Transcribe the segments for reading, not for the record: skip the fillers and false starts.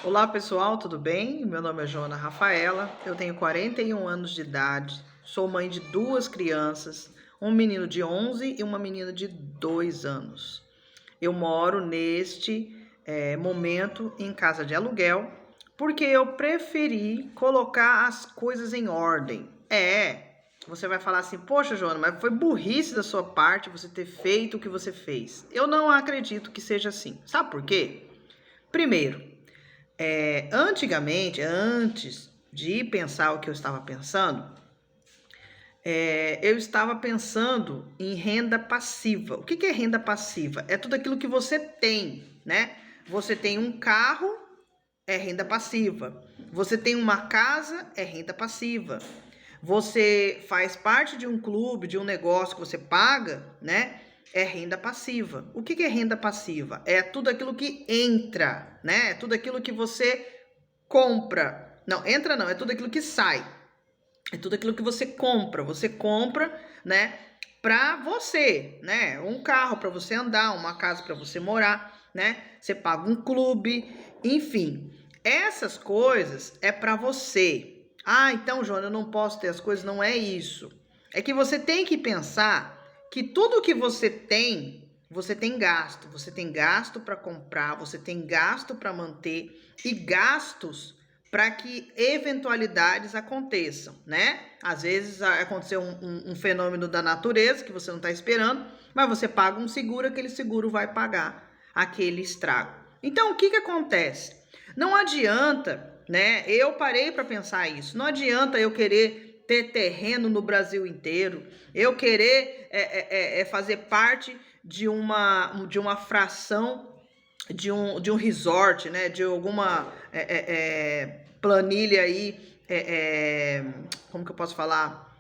Olá pessoal, tudo bem? Meu nome é Joana Rafaela, eu tenho 41 anos de idade, sou mãe de duas crianças, um menino de 11 e uma menina de 2 anos. Eu moro neste momento em casa de aluguel porque eu preferi colocar as coisas em ordem. Você vai falar assim, poxa Joana, mas foi burrice da sua parte você ter feito o que você fez. Eu não acredito que seja assim. Sabe por quê? Primeiro, antigamente, antes de pensar o que eu estava pensando, eu estava pensando em renda passiva. O que é renda passiva? É tudo aquilo que você tem, né? Você tem um carro, é renda passiva. Você tem uma casa, é renda passiva. Você faz parte de um clube, de um negócio que você paga, né? É renda passiva. O que é renda passiva? É tudo aquilo que entra, né? É tudo aquilo que você compra. Não, entra não, é tudo aquilo que sai. É tudo aquilo que você compra. Você compra, né, para você, né? Um carro para você andar, uma casa para você morar, né? Você paga um clube, enfim. Essas coisas é para você. Ah, então, Joana, eu não posso ter as coisas, não é isso. É que você tem que pensar que tudo que você tem gasto. Você tem gasto para comprar, você tem gasto para manter e gastos para que eventualidades aconteçam, né? Às vezes aconteceu um fenômeno da natureza que você não está esperando, mas você paga um seguro, aquele seguro vai pagar aquele estrago. Então, o que acontece? Não adianta, né? Eu parei para pensar isso. Não adianta eu querer ter terreno no Brasil inteiro, eu querer fazer parte de uma fração de um resort, né? De alguma planilha aí, como que eu posso falar?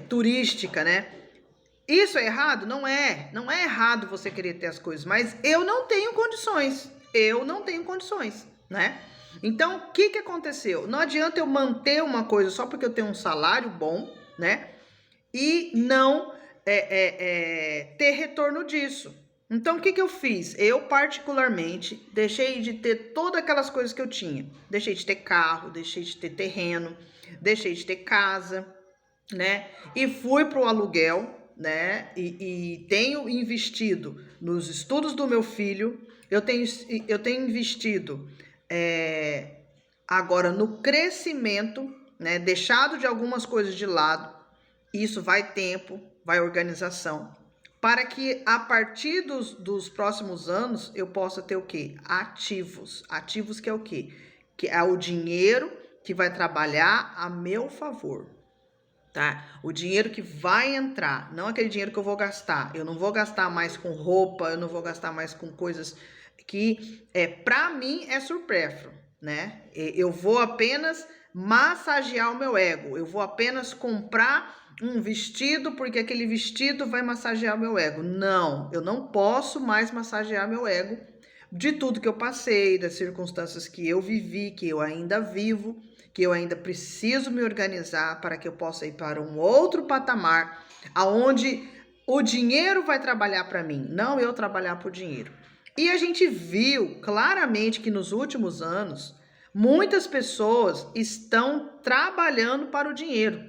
Turística, né? Isso é errado? Não é. Não é errado você querer ter as coisas, mas eu não tenho condições. Eu não tenho condições, né? Então, o que aconteceu? Não adianta eu manter uma coisa só porque eu tenho um salário bom, né? E não ter retorno disso. Então, o que eu fiz? Eu, particularmente, deixei de ter todas aquelas coisas que eu tinha. Deixei de ter carro, deixei de ter terreno, deixei de ter casa, né? E fui para o aluguel, né? E tenho investido nos estudos do meu filho, eu tenho investido agora no crescimento, né? Deixado de algumas coisas de lado. Isso vai tempo, vai organização, para que a partir dos próximos anos eu possa ter o quê? Ativos. Ativos que é o quê? Que é o dinheiro que vai trabalhar a meu favor, tá? O dinheiro que vai entrar, não aquele dinheiro que eu vou gastar. Eu não vou gastar mais com roupa, eu não vou gastar mais com coisas que para mim é supérfluo, né? Eu vou apenas massagear o meu ego. Eu vou apenas comprar um vestido porque aquele vestido vai massagear o meu ego. Não, eu não posso mais massagear meu ego de tudo que eu passei, das circunstâncias que eu vivi, que eu ainda vivo, que eu ainda preciso me organizar para que eu possa ir para um outro patamar, aonde o dinheiro vai trabalhar para mim, não eu trabalhar por dinheiro. E a gente viu claramente que nos últimos anos, muitas pessoas estão trabalhando para o dinheiro,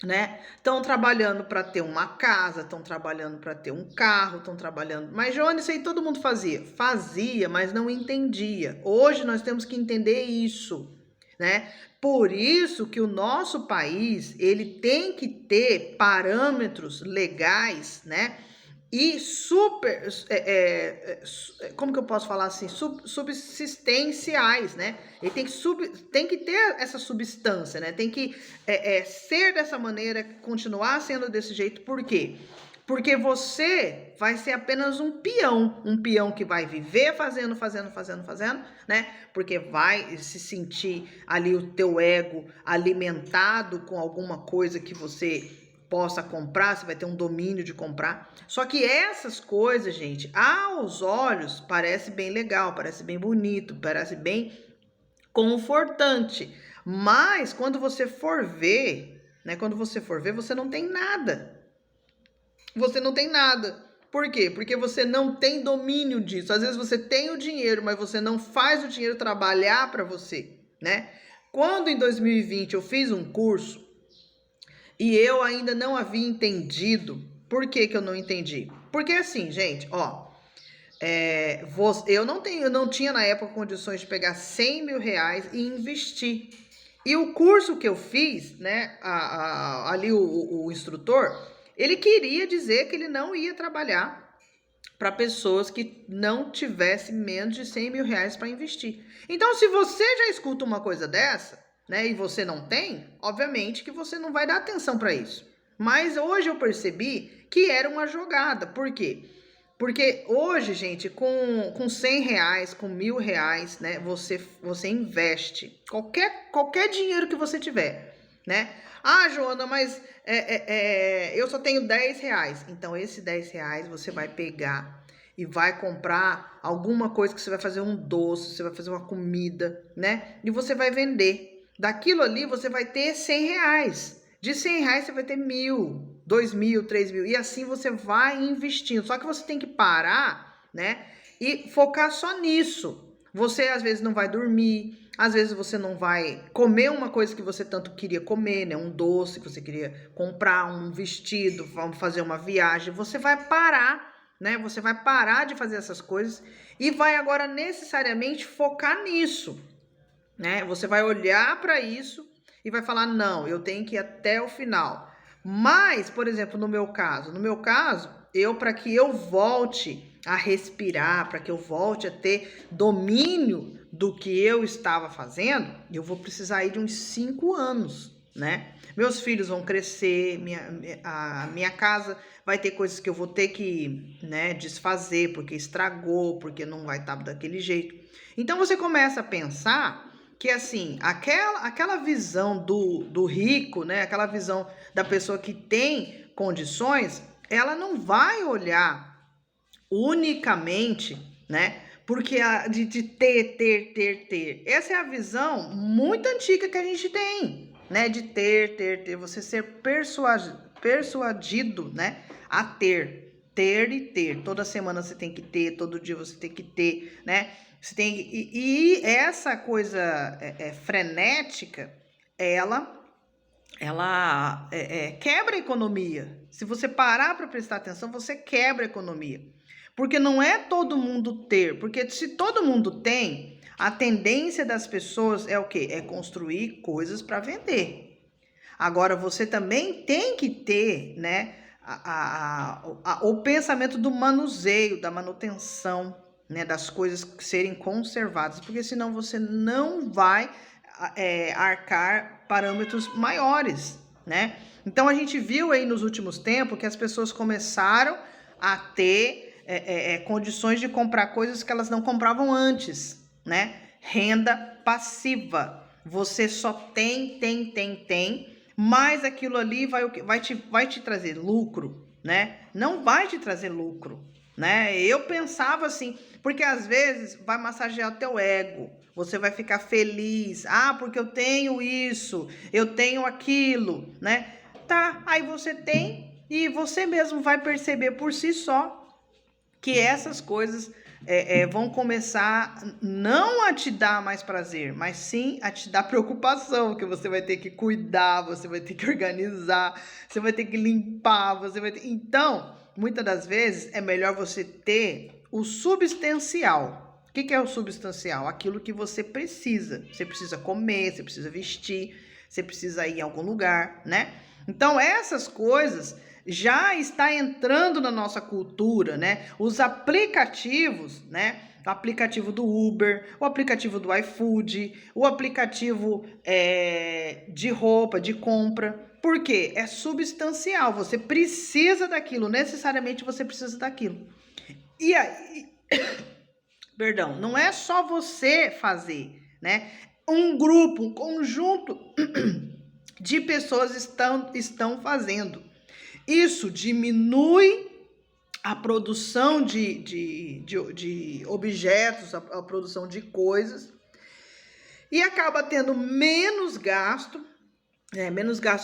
né? Estão trabalhando para ter uma casa, estão trabalhando para ter um carro, estão trabalhando. Mas, Joana, isso aí todo mundo fazia. Fazia, mas não entendia. Hoje nós temos que entender isso, né? Por isso que o nosso país, ele tem que ter parâmetros legais, né? E super, como que eu posso falar assim, subsistenciais, né? Ele tem que ter essa substância, né? Tem que ser dessa maneira, continuar sendo desse jeito. Por quê? Porque você vai ser apenas um peão que vai viver fazendo, né? Porque vai se sentir ali o teu ego alimentado com alguma coisa que você possa comprar, você vai ter um domínio de comprar. Só que essas coisas, gente, aos olhos parece bem legal, parece bem bonito, parece bem confortante. Mas quando você for ver, né, você não tem nada. Você não tem nada. Por quê? Porque você não tem domínio disso. Às vezes você tem o dinheiro, mas você não faz o dinheiro trabalhar para você, né? Quando em 2020 eu fiz um curso e eu ainda não havia entendido, por que que eu não entendi? Porque assim, gente, ó, eu não tinha na época condições de pegar 100 mil reais e investir. E o curso que eu fiz, né, ali o instrutor, ele queria dizer que ele não ia trabalhar para pessoas que não tivessem menos de 100 mil reais para investir. Então, se você já escuta uma coisa dessa, né, e você não tem, obviamente que você não vai dar atenção para isso. Mas hoje eu percebi que era uma jogada. Por quê? Porque hoje, gente, com 100 reais, com 1.000 reais, né, você investe qualquer dinheiro que você tiver, né? Ah, Joana, mas eu só tenho 10 reais. Então, esse 10 reais você vai pegar e vai comprar alguma coisa que você vai fazer um doce, você vai fazer uma comida, né? E você vai vender. Daquilo ali você vai ter 100 reais. De 100 reais você vai ter 1.000, 2.000, 3.000. E assim você vai investindo. Só que você tem que parar, né? E focar só nisso. Você às vezes não vai dormir. Às vezes você não vai comer uma coisa que você tanto queria comer, né? Um doce que você queria comprar, um vestido, vamos fazer uma viagem. Você vai parar, né? Você vai parar de fazer essas coisas e vai agora necessariamente focar nisso, né? Você vai olhar para isso e vai falar: não, eu tenho que ir até o final. Mas, por exemplo, no meu caso, para que eu volte a respirar, para que eu volte a ter domínio do que eu estava fazendo, eu vou precisar aí de uns 5 anos, né? Meus filhos vão crescer, a minha casa vai ter coisas que eu vou ter que, né, desfazer, porque estragou, porque não vai estar daquele jeito. Então você começa a pensar que assim, aquela visão do rico, né, aquela visão da pessoa que tem condições, ela não vai olhar unicamente, né, porque de ter. Essa é a visão muito antiga que a gente tem, né, de ter, você ser persuadido, né, a ter e ter. Toda semana você tem que ter, todo dia você tem que ter, né? Você tem e essa coisa frenética, ela quebra a economia. Se você parar para prestar atenção, você quebra a economia. Porque não é todo mundo ter, porque se todo mundo tem, a tendência das pessoas é o quê? É construir coisas para vender. Agora, você também tem que ter, né, o pensamento do manuseio, da manutenção, né, das coisas serem conservadas, porque senão você não vai arcar parâmetros maiores, né? Então, a gente viu aí nos últimos tempos que as pessoas começaram a ter condições de comprar coisas que elas não compravam antes, né? Renda passiva. Você só tem, mas aquilo ali vai te trazer lucro, né? Não vai te trazer lucro, né? Eu pensava assim, porque às vezes vai massagear o teu ego, você vai ficar feliz, porque eu tenho isso, eu tenho aquilo, né? Tá, aí você tem e você mesmo vai perceber por si só que essas coisas vão começar não a te dar mais prazer, mas sim a te dar preocupação, que você vai ter que cuidar, você vai ter que organizar, você vai ter que limpar, Então, muitas das vezes é melhor você ter o substancial. O que é o substancial? Aquilo que você precisa. Você precisa comer, você precisa vestir, você precisa ir em algum lugar, né? Então, essas coisas já está entrando na nossa cultura, né? Os aplicativos, né? O aplicativo do Uber, o aplicativo do iFood, o aplicativo de roupa, de compra. Por quê? É substancial, você precisa daquilo, necessariamente você precisa daquilo. E aí, perdão, não é só você fazer, né? Um grupo, um conjunto de pessoas estão fazendo. Isso diminui a produção de objetos, a produção de coisas, e acaba tendo menos gasto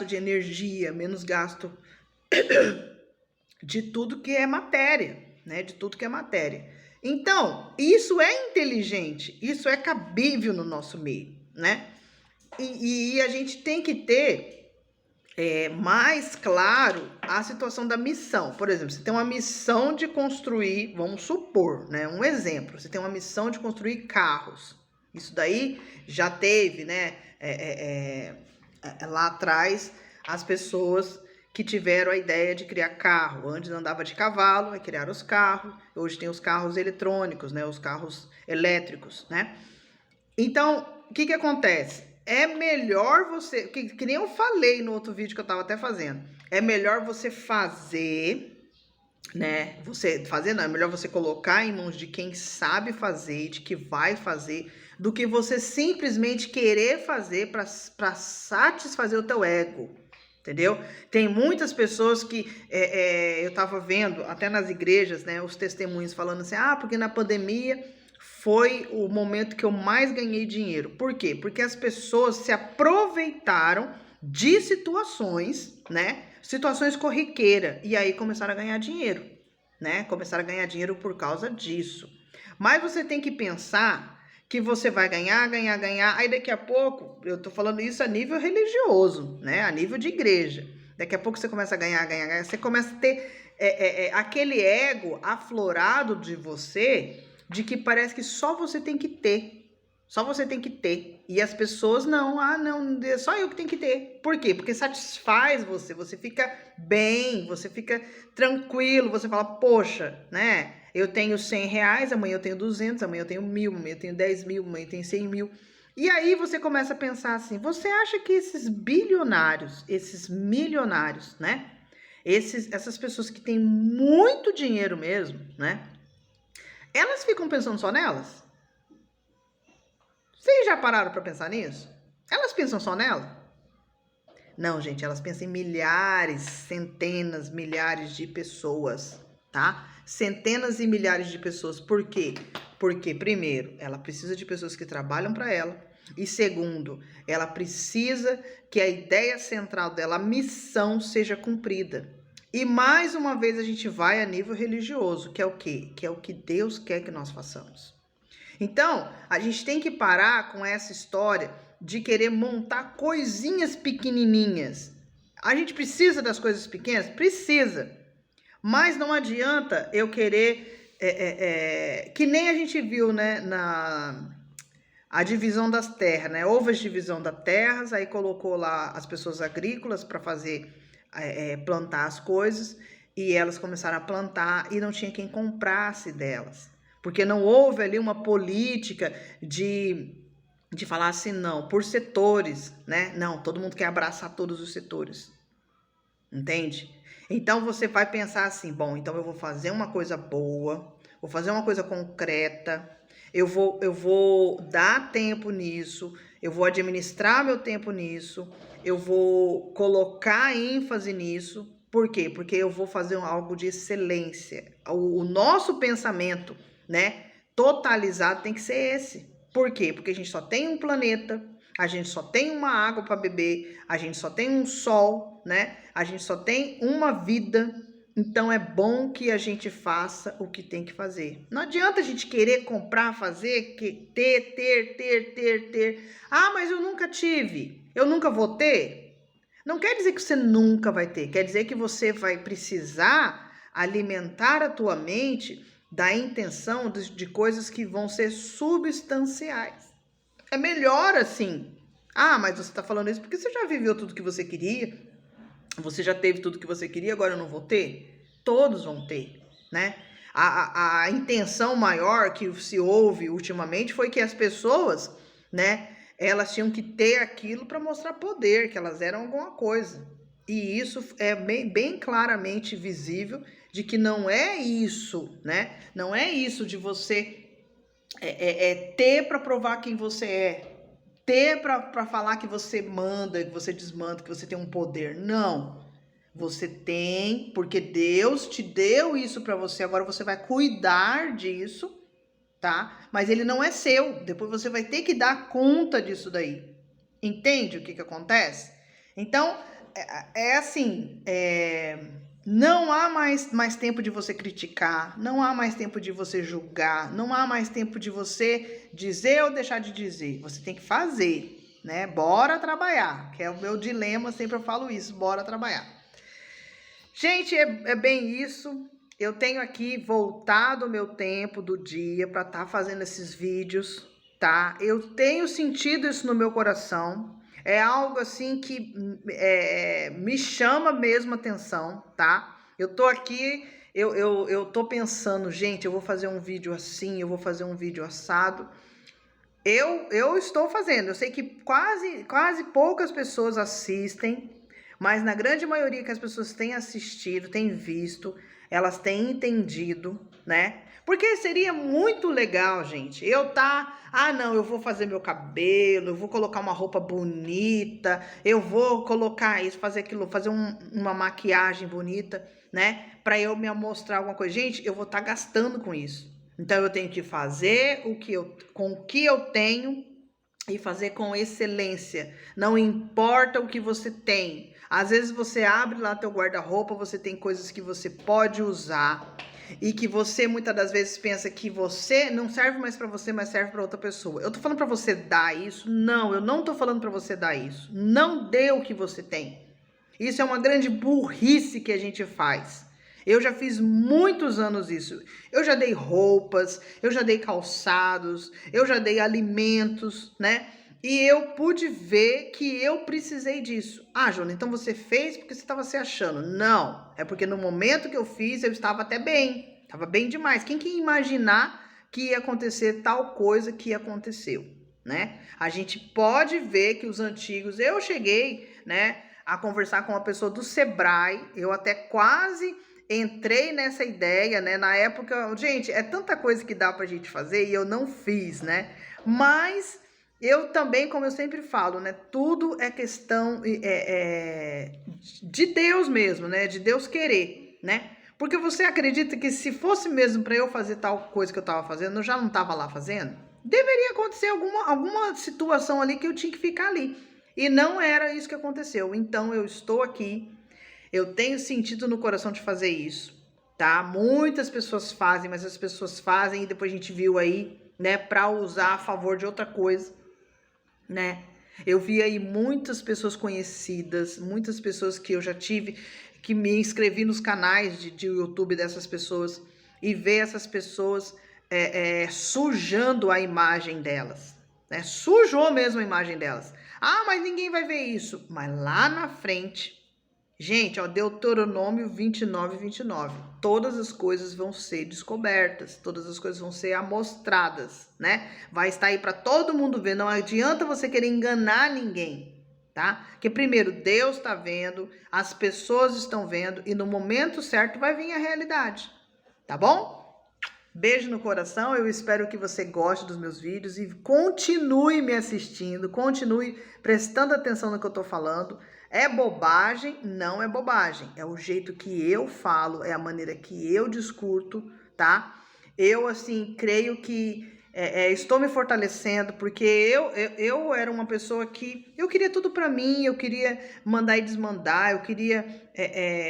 de energia, menos gasto de tudo que é matéria, né? De tudo que é matéria. Então, isso é inteligente, isso é cabível no nosso meio, né? E a gente tem que ter mais claro a situação da missão. Por exemplo, você tem uma missão de construir, vamos supor, né? Um exemplo, você tem uma missão de construir carros. Isso daí já teve, né? Lá atrás, as pessoas que tiveram a ideia de criar carro. Antes andava de cavalo, aí criaram os carros. Hoje tem os carros eletrônicos, né? Os carros elétricos, né? Então, o que acontece? É melhor você, que nem eu falei no outro vídeo que eu tava até fazendo, é melhor você fazer, né? Você fazer não, é melhor você colocar em mãos de quem sabe fazer, de que vai fazer, do que você simplesmente querer fazer para satisfazer o teu ego. Entendeu? Tem muitas pessoas que eu tava vendo até nas igrejas, né? Os testemunhos falando assim, porque na pandemia foi o momento que eu mais ganhei dinheiro. Por quê? Porque as pessoas se aproveitaram de situações, né? Situações corriqueiras. E aí começaram a ganhar dinheiro, né? Começaram a ganhar dinheiro por causa disso. Mas você tem que pensar que você vai ganhar. Aí daqui a pouco, eu tô falando isso a nível religioso, né? A nível de igreja. Daqui a pouco você começa a ganhar. Você começa a ter aquele ego aflorado de você, de que parece que só você tem que ter. Só você tem que ter. E as pessoas não, é só eu que tenho que ter. Por quê? Porque satisfaz você fica bem, você fica tranquilo, você fala, poxa, né? Eu tenho 100 reais, amanhã eu tenho 200, amanhã eu tenho 1.000, amanhã eu tenho 10 mil, amanhã eu tenho 100 mil. E aí você começa a pensar assim, você acha que esses bilionários, esses milionários, né? Essas pessoas que têm muito dinheiro mesmo, né? Elas ficam pensando só nelas? Vocês já pararam para pensar nisso? Elas pensam só nela? Não, gente, elas pensam em milhares, centenas, milhares de pessoas, tá? Centenas e milhares de pessoas. Por quê? Porque, primeiro, ela precisa de pessoas que trabalham para ela. E segundo, ela precisa que a ideia central dela, a missão, seja cumprida. E mais uma vez a gente vai a nível religioso, que é o quê? Que é o que Deus quer que nós façamos. Então, a gente tem que parar com essa história de querer montar coisinhas pequenininhas. A gente precisa das coisas pequenas? Precisa. Mas não adianta eu querer... que nem a gente viu, né, a divisão das terras, né? Houve a divisão das terras, aí colocou lá as pessoas agrícolas para fazer, plantar as coisas, e elas começaram a plantar e não tinha quem comprasse delas. Porque não houve ali uma política de falar assim, não, por setores, né? Não, todo mundo quer abraçar todos os setores, entende? Então você vai pensar assim, bom, então eu vou fazer uma coisa boa, vou fazer uma coisa concreta, eu vou dar tempo nisso, eu vou administrar meu tempo nisso, eu vou colocar ênfase nisso. Por quê? Porque eu vou fazer algo de excelência. O nosso pensamento, né, totalizado tem que ser esse. Por quê? Porque a gente só tem um planeta, a gente só tem uma água para beber, a gente só tem um sol, né? A gente só tem uma vida. Então é bom que a gente faça o que tem que fazer. Não adianta a gente querer comprar, fazer, ter. Mas eu nunca tive, eu nunca vou ter. Não quer dizer que você nunca vai ter, quer dizer que você vai precisar alimentar a tua mente da intenção de coisas que vão ser substanciais. É melhor assim. Mas você tá falando isso porque você já viveu tudo que você queria, você já teve tudo que você queria, agora eu não vou ter? Todos vão ter, né? A intenção maior que se houve ultimamente foi que as pessoas, né, elas tinham que ter aquilo para mostrar poder, que elas eram alguma coisa. E isso é bem claramente visível de que não é isso, né? Não é isso de você ter para provar quem você é, ter para falar que você manda, que você desmanda, que você tem um poder. Não. Você tem, porque Deus te deu isso para você, agora você vai cuidar disso, tá? Mas ele não é seu. Depois você vai ter que dar conta disso daí. Entende o que acontece? Então, assim, Não há mais tempo de você criticar, não há mais tempo de você julgar, não há mais tempo de você dizer ou deixar de dizer. Você tem que fazer, né? Bora trabalhar, que é o meu dilema, sempre eu falo isso, bora trabalhar. Gente, é bem isso. Eu tenho aqui voltado o meu tempo do dia para estar fazendo esses vídeos, tá? Eu tenho sentido isso no meu coração. É algo assim que me chama mesmo atenção, tá? Eu tô aqui, eu tô pensando, gente, eu vou fazer um vídeo assim, eu vou fazer um vídeo assado. Eu estou fazendo, eu sei que quase poucas pessoas assistem, mas na grande maioria que as pessoas têm assistido, têm visto, elas têm entendido, né? Porque seria muito legal, gente, não, eu vou fazer meu cabelo, eu vou colocar uma roupa bonita, eu vou colocar isso, fazer aquilo, fazer uma maquiagem bonita, né? Pra eu me mostrar alguma coisa. Gente, eu vou estar gastando com isso. Então eu tenho que fazer com o que eu tenho e fazer com excelência. Não importa o que você tem. Às vezes você abre lá teu guarda-roupa, você tem coisas que você pode usar e que você muitas das vezes pensa que você não serve mais para você, mas serve para outra pessoa. Eu tô falando para você dar isso? Não, eu não tô falando para você dar isso. Não dê o que você tem. Isso é uma grande burrice que a gente faz. Eu já fiz muitos anos isso. Eu já dei roupas, eu já dei calçados, eu já dei alimentos, né? E eu pude ver que eu precisei disso. Ah, Jona, então você fez porque você estava se achando. Não, é porque no momento que eu fiz eu estava até bem. Estava bem demais. Quem que ia imaginar que ia acontecer tal coisa que aconteceu, né? A gente pode ver que os antigos... Eu cheguei, né, a conversar com uma pessoa do Sebrae. Eu até quase... entrei nessa ideia, né? Na época, gente, é tanta coisa que dá pra gente fazer e eu não fiz, né? Mas eu também, como eu sempre falo, né? Tudo é questão de Deus mesmo, né? De Deus querer, né? Porque você acredita que se fosse mesmo para eu fazer tal coisa que eu tava fazendo, eu já não tava lá fazendo? Deveria acontecer alguma situação ali que eu tinha que ficar ali. E não era isso que aconteceu. Então eu estou aqui. Eu tenho sentido no coração de fazer isso, tá? Muitas pessoas fazem, mas as pessoas fazem e depois a gente viu aí, né, para usar a favor de outra coisa, né? Eu vi aí muitas pessoas conhecidas, muitas pessoas que eu já tive, que me inscrevi nos canais de YouTube dessas pessoas e ver essas pessoas sujando a imagem delas, né? Sujou mesmo a imagem delas. Ah, mas ninguém vai ver isso. Mas lá na frente... Gente, ó, Deuteronômio 29, 29. Todas as coisas vão ser descobertas, todas as coisas vão ser amostradas, né? Vai estar aí para todo mundo ver. Não adianta você querer enganar ninguém, tá? Porque primeiro, Deus está vendo, as pessoas estão vendo e no momento certo vai vir a realidade, tá bom? Beijo no coração, eu espero que você goste dos meus vídeos e continue me assistindo, continue prestando atenção no que eu tô falando. É bobagem? Não é bobagem. É o jeito que eu falo, é a maneira que eu discuto, tá? Eu, assim, creio que estou me fortalecendo porque eu era uma pessoa que eu queria tudo pra mim, eu queria mandar e desmandar, eu queria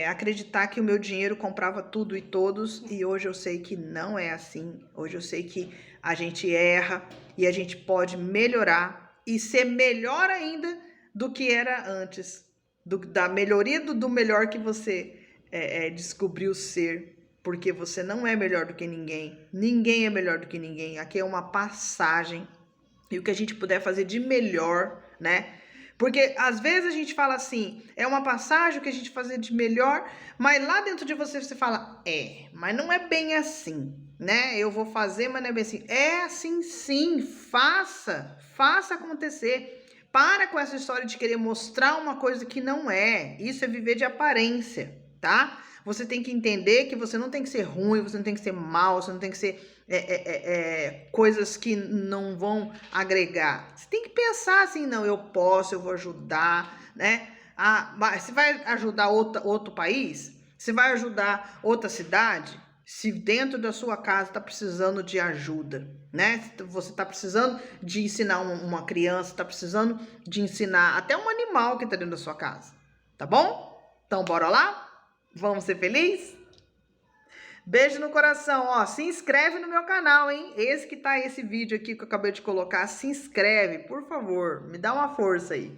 acreditar que o meu dinheiro comprava tudo e todos, e hoje eu sei que não é assim. Hoje eu sei que a gente erra e a gente pode melhorar e ser melhor ainda do que era antes. Da melhoria do melhor que você descobriu ser, porque você não é melhor do que ninguém, ninguém é melhor do que ninguém, aqui é uma passagem, e o que a gente puder fazer de melhor, né? Porque às vezes a gente fala assim, é uma passagem o que a gente fazer de melhor, mas lá dentro de você fala, mas não é bem assim, né? Eu vou fazer, mas não é bem assim. É assim sim, faça acontecer. Para com essa história de querer mostrar uma coisa que não é. Isso é viver de aparência, tá? Você tem que entender que você não tem que ser ruim, você não tem que ser mal, você não tem que ser coisas que não vão agregar. Você tem que pensar assim, não, eu posso, eu vou ajudar, né? Você vai ajudar outro país? Você vai ajudar outra cidade? Se dentro da sua casa está precisando de ajuda, né? Você está precisando de ensinar uma criança, está precisando de ensinar até um animal que está dentro da sua casa, tá bom? Então, bora lá? Vamos ser felizes? Beijo no coração, ó, se inscreve no meu canal, hein? Esse vídeo aqui que eu acabei de colocar, se inscreve, por favor, me dá uma força aí.